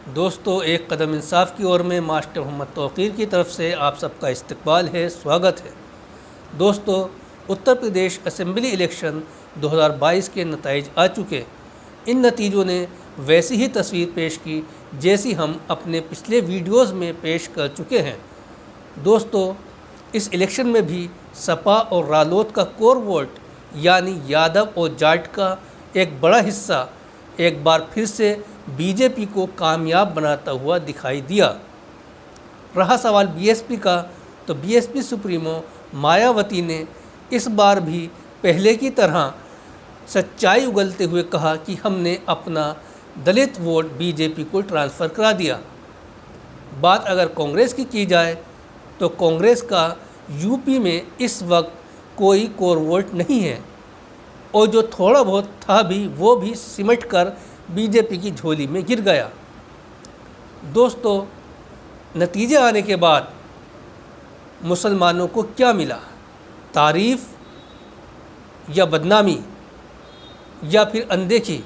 दोस्तों, एक कदम इंसाफ की ओर में मास्टर मोहम्मद तौकीर की तरफ से आप सबका इस्तकबाल है, स्वागत है। दोस्तों, उत्तर प्रदेश असेंबली इलेक्शन 2022 के नताइज आ चुके। इन नतीजों ने वैसी ही तस्वीर पेश की जैसी हम अपने पिछले वीडियोज़ में पेश कर चुके हैं। दोस्तों, इस इलेक्शन में भी सपा और रालोद का कोर वोट यानी यादव और जाट का एक बड़ा हिस्सा एक बार फिर से बीजेपी को कामयाब बनाता हुआ दिखाई दिया। रहा सवाल बीएसपी का, तो बीएसपी सुप्रीमो मायावती ने इस बार भी पहले की तरह सच्चाई उगलते हुए कहा कि हमने अपना दलित वोट बीजेपी को ट्रांसफ़र करा दिया। बात अगर कांग्रेस की जाए तो कांग्रेस का यूपी में इस वक्त कोई कोर वोट नहीं है और जो थोड़ा बहुत था भी वो भी सिमट कर बीजेपी की झोली में गिर गया। दोस्तों, नतीजे आने के बाद मुसलमानों को क्या मिला? तारीफ़ या बदनामी या फिर अनदेखी?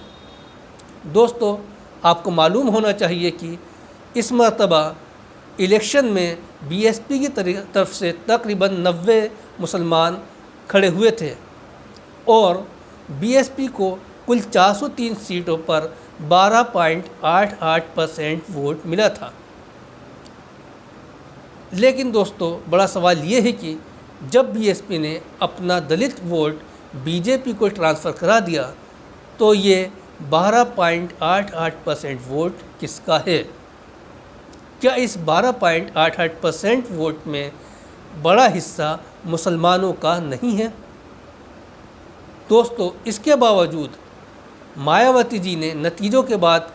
दोस्तों, आपको मालूम होना चाहिए कि इस मरतबा इलेक्शन में बीएसपी की तरफ से तकरीबन 90 मुसलमान खड़े हुए थे और बीएसपी को कुल 403 सीटों पर 12.88% वोट मिला था। लेकिन दोस्तों, बड़ा सवाल ये है कि जब बीएसपी ने अपना दलित वोट बीजेपी को ट्रांसफ़र करा दिया तो ये 12.88% वोट किसका है? क्या इस 12.88% वोट में बड़ा हिस्सा मुसलमानों का नहीं है? दोस्तों, इसके बावजूद मायावती जी ने नतीजों के बाद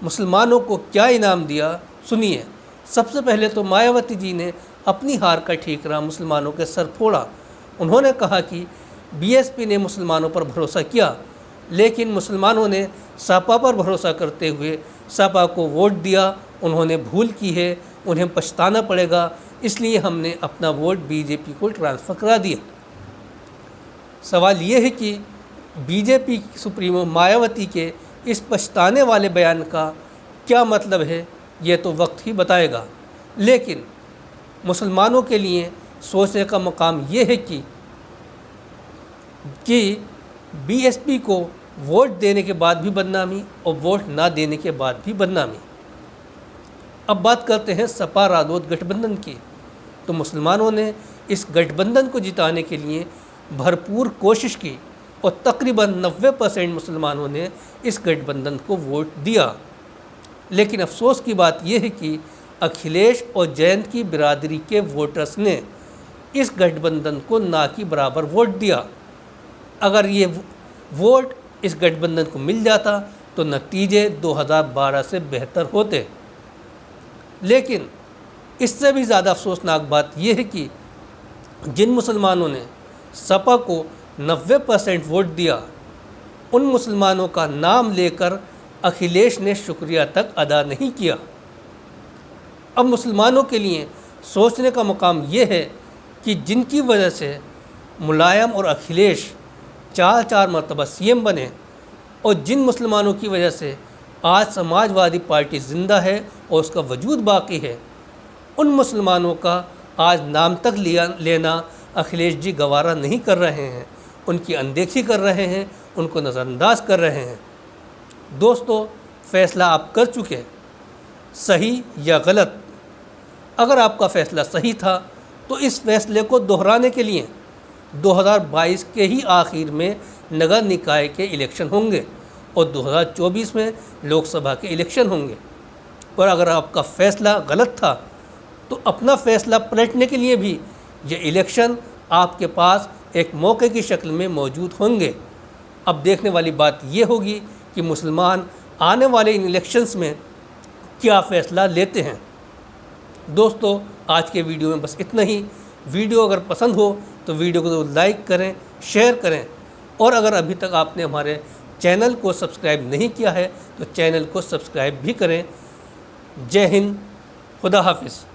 मुसलमानों को क्या इनाम दिया, सुनिए। सबसे पहले तो मायावती जी ने अपनी हार का ठीकरा मुसलमानों के सर फोड़ा। उन्होंने कहा कि बीएसपी ने मुसलमानों पर भरोसा किया, लेकिन मुसलमानों ने सपा पर भरोसा करते हुए सपा को वोट दिया। उन्होंने भूल की है, उन्हें पछताना पड़ेगा, इसलिए हमने अपना वोट बीजेपी को ट्रांसफ़र करा दिया। सवाल ये है कि बीजेपी सुप्रीमो मायावती के इस पछताने वाले बयान का क्या मतलब है, ये तो वक्त ही बताएगा। लेकिन मुसलमानों के लिए सोचने का मकाम ये है कि बीएसपी को वोट देने के बाद भी बदनामी और वोट ना देने के बाद भी बदनामी। अब बात करते हैं सपा रालोद गठबंधन की। तो मुसलमानों ने इस गठबंधन को जिताने के लिए भरपूर कोशिश की और तकरीबन 90% मुसलमानों ने इस गठबंधन को वोट दिया। लेकिन अफसोस की बात यह है कि अखिलेश और जयंत की बिरादरी के वोटर्स ने इस गठबंधन को ना के बराबर वोट दिया। अगर ये वोट इस गठबंधन को मिल जाता तो नतीजे 2012 से बेहतर होते। लेकिन इससे भी ज़्यादा अफसोसनाक बात यह है कि जिन मुसलमानों ने सपा को 90% वोट दिया, उन मुसलमानों का नाम लेकर अखिलेश ने शुक्रिया तक अदा नहीं किया। अब मुसलमानों के लिए सोचने का मकाम ये है कि जिनकी वजह से मुलायम और अखिलेश 4 मरतबा सीएम बने और जिन मुसलमानों की वजह से आज समाजवादी पार्टी ज़िंदा है और उसका वजूद बाकी है, उन मुसलमानों का आज नाम तक लेना अखिलेश जी गवारा नहीं कर रहे हैं। उनकी अनदेखी कर रहे हैं, उनको नज़रअंदाज कर रहे हैं। दोस्तों, फ़ैसला आप कर चुके, सही या गलत। अगर आपका फ़ैसला सही था तो इस फ़ैसले को दोहराने के लिए 2022 के ही आखिर में नगर निकाय के इलेक्शन होंगे और 2024 में लोकसभा के इलेक्शन होंगे। और अगर आपका फ़ैसला गलत था तो अपना फ़ैसला पलटने के लिए भी ये इलेक्शन आपके पास एक मौके की शक्ल में मौजूद होंगे। अब देखने वाली बात ये होगी कि मुसलमान आने वाले इन इलेक्शंस में क्या फ़ैसला लेते हैं। दोस्तों, आज के वीडियो में बस इतना ही। वीडियो अगर पसंद हो तो वीडियो को लाइक करें, शेयर करें और अगर अभी तक आपने हमारे चैनल को सब्सक्राइब नहीं किया है तो चैनल को सब्सक्राइब भी करें। जय हिंद, खुदा हाफिज़।